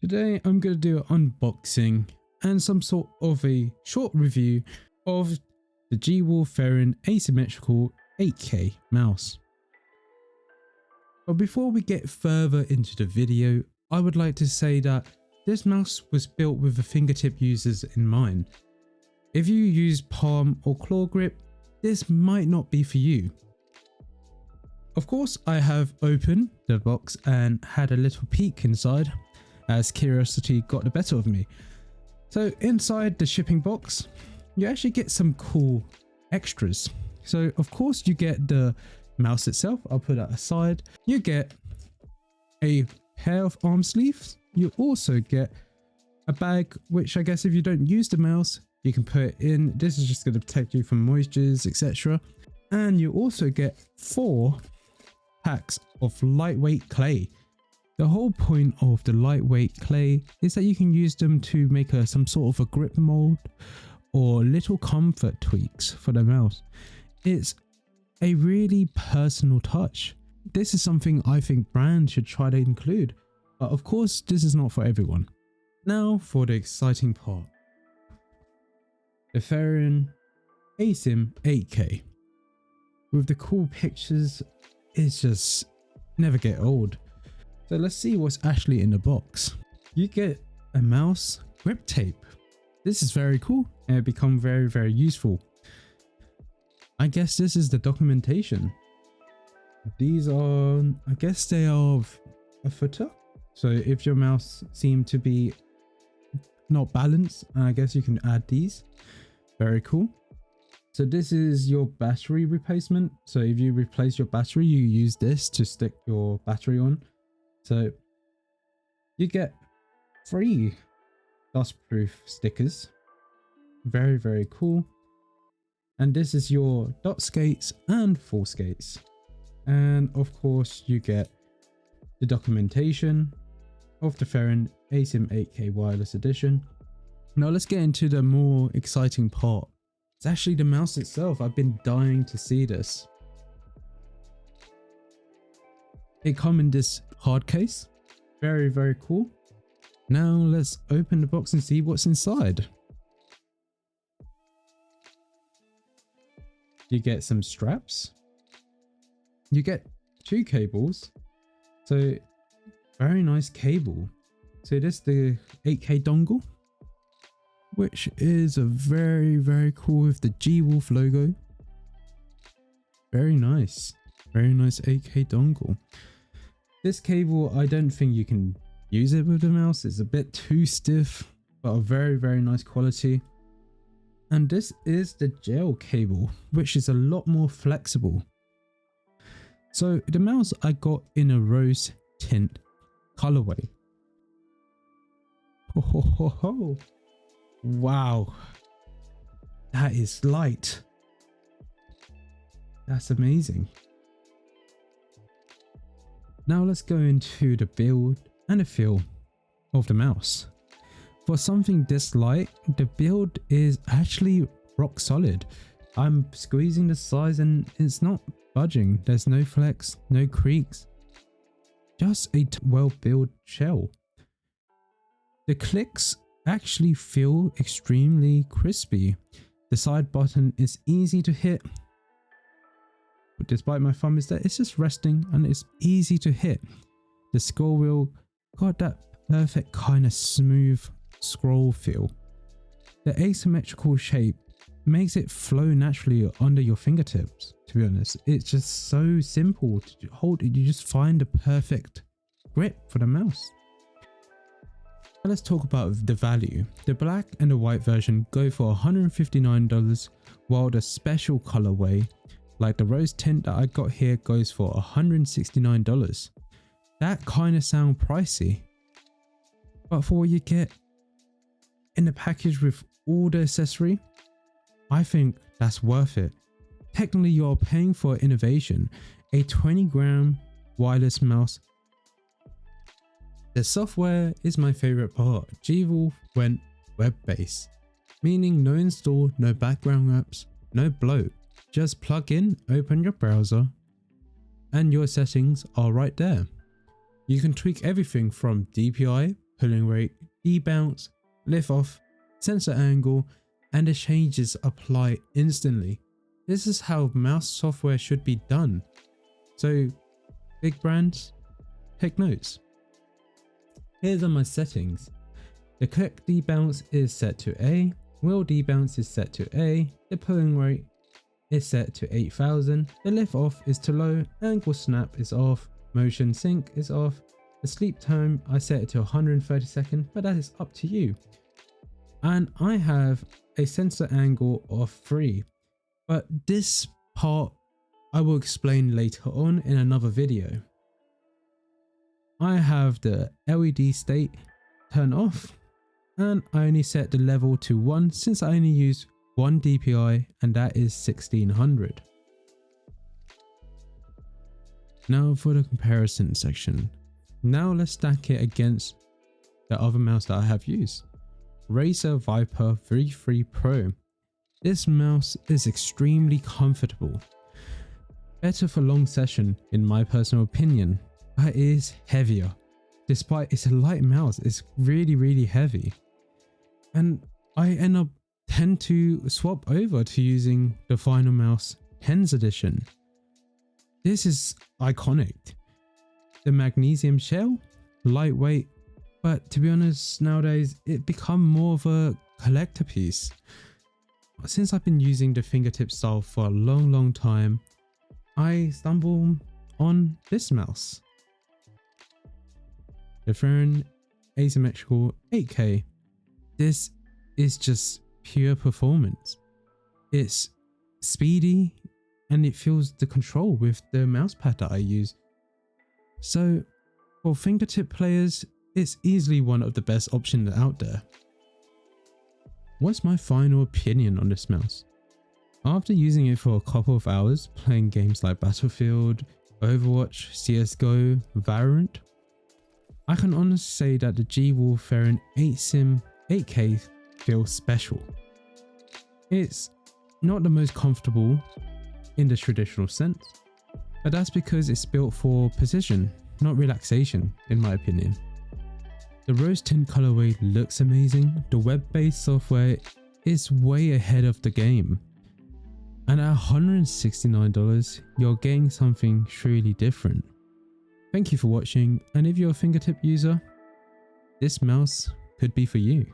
Today I'm going to do an unboxing and some sort of a short review of the G-Wolves Fenris Asymmetrical 8K mouse. But before we get further into the video, I would like to say that this mouse was built with the fingertip users in mind. If you use palm or claw grip, this might not be for you. Of course, I have opened the box and had a little peek inside as curiosity got the better of me. So inside the shipping box, you actually get some cool extras. So of course you get the mouse itself, I'll put that aside. You get a pair of arm sleeves. You also get a bag, which I guess if you don't use the mouse, you can put it in. This is just going to protect you from moistures, etc. And you also get 4 packs of lightweight clay. The whole point of the lightweight clay is that you can use them to make some sort of a grip mold or little comfort tweaks for the mouse. It's a really personal touch. This is something I think brands should try to include, but of course this is not for everyone. Now for the exciting part. The Fenris Asym 8K. With the cool pictures, it's just never get old. So let's see what's actually in the box. You get a mouse grip tape. This is very cool and it become very useful. I guess this is the documentation. These are, I guess they are a footer. So if your mouse seemed to be not balanced, I guess you can add these. Very cool. So this is your battery replacement. So if you replace your battery, you use this to stick your battery on. So you get 3 dustproof stickers. Very cool. And this is your dot skates and full skates. And of course you get the documentation of the Fenris Asym 8K wireless edition. Now let's get into the more exciting part. It's actually the mouse itself. I've been dying to see this. It comes in this hard case. Very cool. Now let's open the box and see what's inside. You get some straps. You get 2 cables. So very nice cable. So this is the 8K dongle, which is a very cool with the G-Wolf logo. Very nice 8K dongle. This cable, I don't think you can use it with the mouse. It's a bit too stiff, but a very nice quality. And this is the gel cable, which is a lot more flexible. So the mouse I got in a rose tint colorway. Ho. Wow, that is light. That's amazing. Now let's go into the build and the feel of the mouse. For something this light, the build is actually rock solid. I'm squeezing the sides and it's not budging. There's no flex, no creaks, just a well-built shell. The clicks actually feel extremely crispy. The side button is easy to hit. But despite my thumb is there, it's just resting and it's easy to hit. The scroll wheel got that perfect kind of smooth scroll feel. The asymmetrical shape makes it flow naturally under your fingertips. To be honest, it's just so simple to hold it. You just find the perfect grip for the mouse. Now let's talk about the value. The black and the white version go for $159, while the special colorway, like the rose tint that I got here, goes for $169. That kind of sound pricey, but for what you get in the package with all the accessory, I think that's worth it. Technically, you're paying for innovation. A 20-gram wireless mouse. The software is my favorite part. G-Wolves went web-based, meaning no install, no background apps, no bloat. Just plug in, open your browser, and your settings are right there. You can tweak everything from DPI, pulling rate, debounce, lift off, sensor angle, and the changes apply instantly. This is how mouse software should be done. So big brands, take notes. Here are my settings. The click debounce is set to A, wheel debounce is set to A, the pulling rate is set to 8000, the lift off is to low, angle snap is off, motion sync is off, the sleep time I set it to 130 seconds, but that is up to you. And I have a sensor angle of 3, but this part I will explain later on in another video. I have the LED state turned off, and I only set the level to 1 since I only use 1 DPI, and that is 1600. Now for the comparison section. Now let's stack it against the other mouse that I have used. Razer Viper V3 Pro. This mouse is extremely comfortable. Better for long session in my personal opinion, but it is heavier. Despite it's a light mouse, it's really heavy. And I tend to swap over to using the Final Mouse 10s edition. This is iconic. The magnesium shell, lightweight, but to be honest, nowadays it become more of a collector piece. Since I've been using the fingertip style for a long time, I stumbled on this mouse. The Fenris Asymmetrical 8K. This is just pure performance. It's speedy and it feels the control with the mouse pad that I use. So for fingertip players, it's easily one of the best options out there. What's my final opinion on this mouse? After using it for a couple of hours, playing games like Battlefield, Overwatch, CSGO, Valorant, I can honestly say that the G-Wolves Fenris Asym 8K feels special. It's not the most comfortable in the traditional sense, but that's because it's built for precision, not relaxation, in my opinion. The rose tint colorway looks amazing. The web-based software is way ahead of the game. And at $169, you're getting something truly different. Thank you for watching, and if you're a fingertip user, this mouse could be for you.